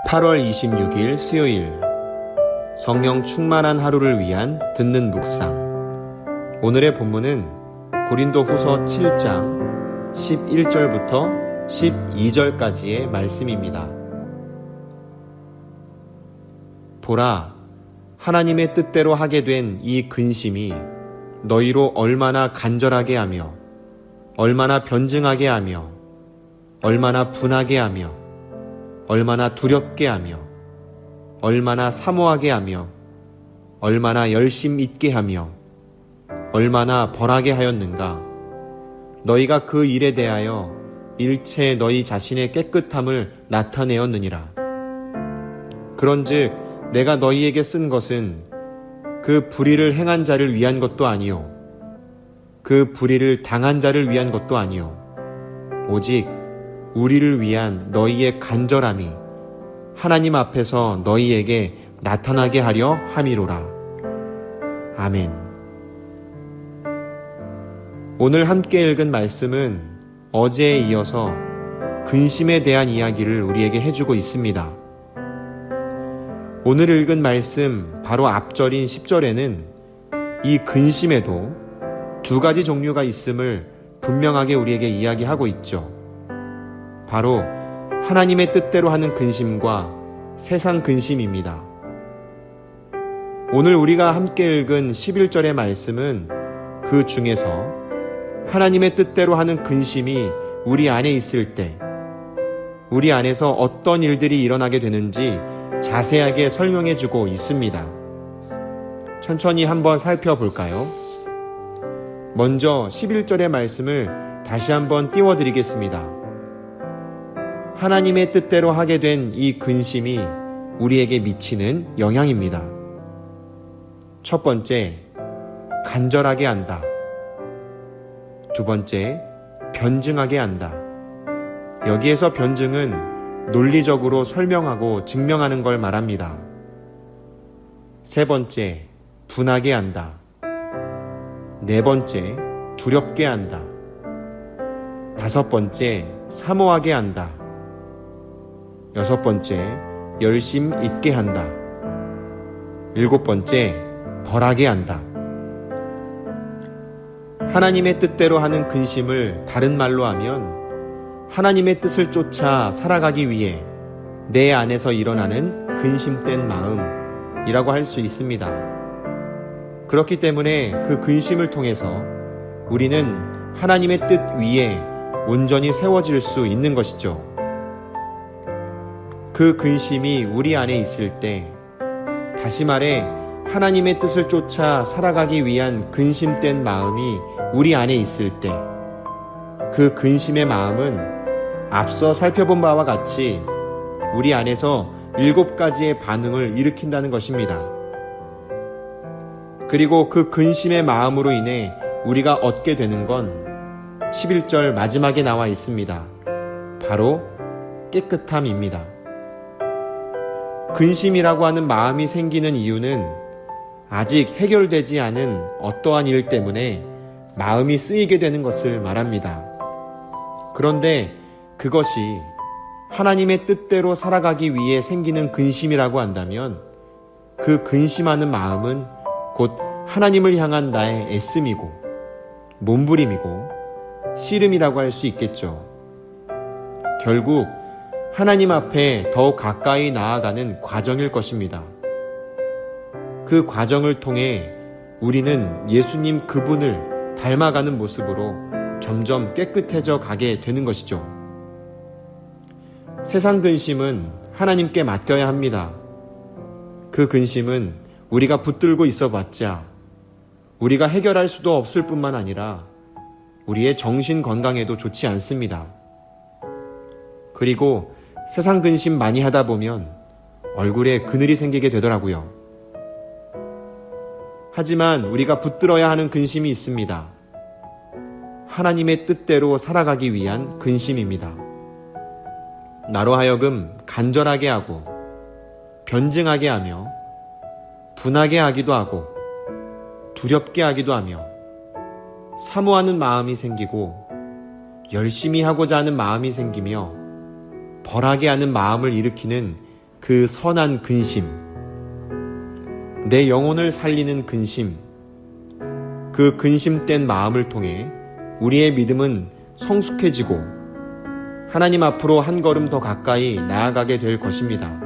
8월 26일 수요일 성령 충만한 하루를 위한 듣는 묵상. 오늘의 본문은 고린도후서 7장 11절부터 12절까지의 말씀입니다. 보라, 하나님의 뜻대로 하게 된 이 근심이 너희로 얼마나 간절하게 하며 얼마나 변증하게 하며 얼마나 분하게 하며 얼마나 두렵게 하며 얼마나 사모하게 하며 얼마나 열심 있게 하며 얼마나 벌하게 하였는가. 너희가 그 일에 대하여 일체 너희 자신의 깨끗함을 나타내었느니라. 그런즉 내가 너희에게 쓴 것은 그 불의를 행한 자를 위한 것도 아니요 그 불의를 당한 자를 위한 것도 아니요 오직 우리를 위한 너희의 간절함이 하나님 앞에서 너희에게 나타나게 하려 함이로라. 아멘. 오늘 함께 읽은 말씀은 어제에 이어서 근심에 대한 이야기를 우리에게 해주고 있습니다. 오늘 읽은 말씀 바로 앞절인 10절에는 이 근심에도 두 가지 종류가 있음을 분명하게 우리에게 이야기하고 있죠. 바로 하나님의 뜻대로 하는 근심과 세상 근심입니다. 오늘 우리가 함께 읽은 11절의 말씀은 그 중에서 하나님의 뜻대로 하는 근심이 우리 안에 있을 때 우리 안에서 어떤 일들이 일어나게 되는지 자세하게 설명해 주고 있습니다. 천천히 한번 살펴볼까요? 먼저 11절의 말씀을 다시 한번 띄워드리겠습니다. 하나님의 뜻대로 하게 된 이 근심이 우리에게 미치는 영향입니다. 첫 번째, 간절하게 한다. 두 번째, 변증하게 한다. 여기에서 변증은 논리적으로 설명하고 증명하는 걸 말합니다. 세 번째, 분하게 한다. 네 번째, 두렵게 한다. 다섯 번째, 사모하게 한다. 여섯 번째, 열심 있게 한다. 일곱 번째, 벌하게 한다. 하나님의 뜻대로 하는 근심을 다른 말로 하면 하나님의 뜻을 쫓아 살아가기 위해 내 안에서 일어나는 근심된 마음이라고 할 수 있습니다. 그렇기 때문에 그 근심을 통해서 우리는 하나님의 뜻 위에 온전히 세워질 수 있는 것이죠. 그 근심이 우리 안에 있을 때, 다시 말해 하나님의 뜻을 쫓아 살아가기 위한 근심된 마음이 우리 안에 있을 때, 그 근심의 마음은 앞서 살펴본 바와 같이 우리 안에서 7가지의 반응을 일으킨다는 것입니다. 그리고 그 근심의 마음으로 인해 우리가 얻게 되는 건 11절 마지막에 나와 있습니다. 바로 깨끗함입니다. 근심이라고 하는 마음이 생기는 이유는 아직 해결되지 않은 어떠한 일 때문에 마음이 쓰이게 되는 것을 말합니다. 그런데 그것이 하나님의 뜻대로 살아가기 위해 생기는 근심이라고 한다면 그 근심하는 마음은 곧 하나님을 향한 나의 애씀이고 몸부림이고 씨름이라고 할 수 있겠죠. 결국 하나님 앞에 더 가까이 나아가는 과정일 것입니다. 그 과정을 통해 우리는 예수님 그분을 닮아가는 모습으로 점점 깨끗해져 가게 되는 것이죠. 세상 근심은 하나님께 맡겨야 합니다. 그 근심은 우리가 붙들고 있어 봤자 우리가 해결할 수도 없을 뿐만 아니라 우리의 정신 건강에도 좋지 않습니다. 그리고 세상 근심 많이 하다 보면 얼굴에 그늘이 생기게 되더라고요. 하지만 우리가 붙들어야 하는 근심이 있습니다. 하나님의 뜻대로 살아가기 위한 근심입니다. 나로 하여금 간절하게 하고 변증하게 하며 분하게 하기도 하고 두렵게 하기도 하며 사모하는 마음이 생기고 열심히 하고자 하는 마음이 생기며 벌하게 하는 마음을 일으키는 그 그 선한 근심, 내 영혼을 살리는 근심, 그 근심된 마음을 통해 우리의 믿음은 성숙해지고 하나님 앞으로 한 걸음 더 가까이 나아가게 될 것입니다.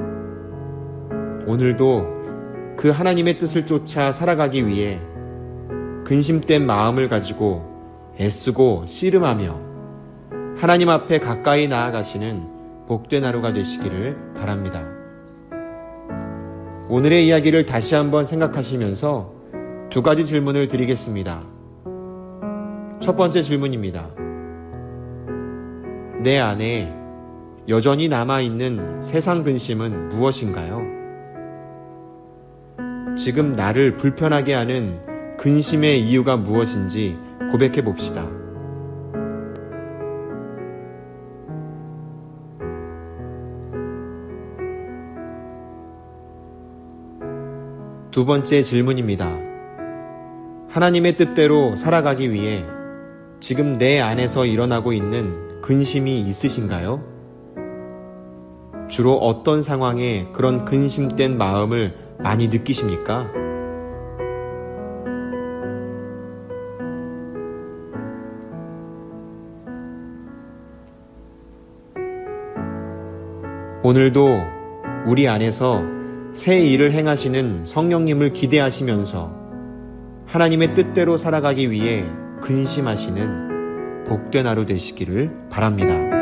오늘도 그 하나님의 뜻을 쫓아 살아가기 위해 근심된 마음을 가지고 애쓰고 씨름하며 하나님 앞에 가까이 나아가시는 복된 하루가 되시기를 바랍니다. 오늘의 이야기를 다시 한번 생각하시면서 두 가지 질문을 드리겠습니다. 첫 번째 질문입니다. 내 안에 여전히 남아있는 세상 근심은 무엇인가요? 지금 나를 불편하게 하는 근심의 이유가 무엇인지 고백해 봅시다. 두 번째 질문입니다. 하나님의 뜻대로 살아가기 위해 지금 내 안에서 일어나고 있는 근심이 있으신가요? 주로 어떤 상황에 그런 근심된 마음을 많이 느끼십니까? 오늘도 우리 안에서 새 일을 행하시는 성령님을 기대하시면서 하나님의 뜻대로 살아가기 위해 근심하시는 복된 하루 되시기를 바랍니다.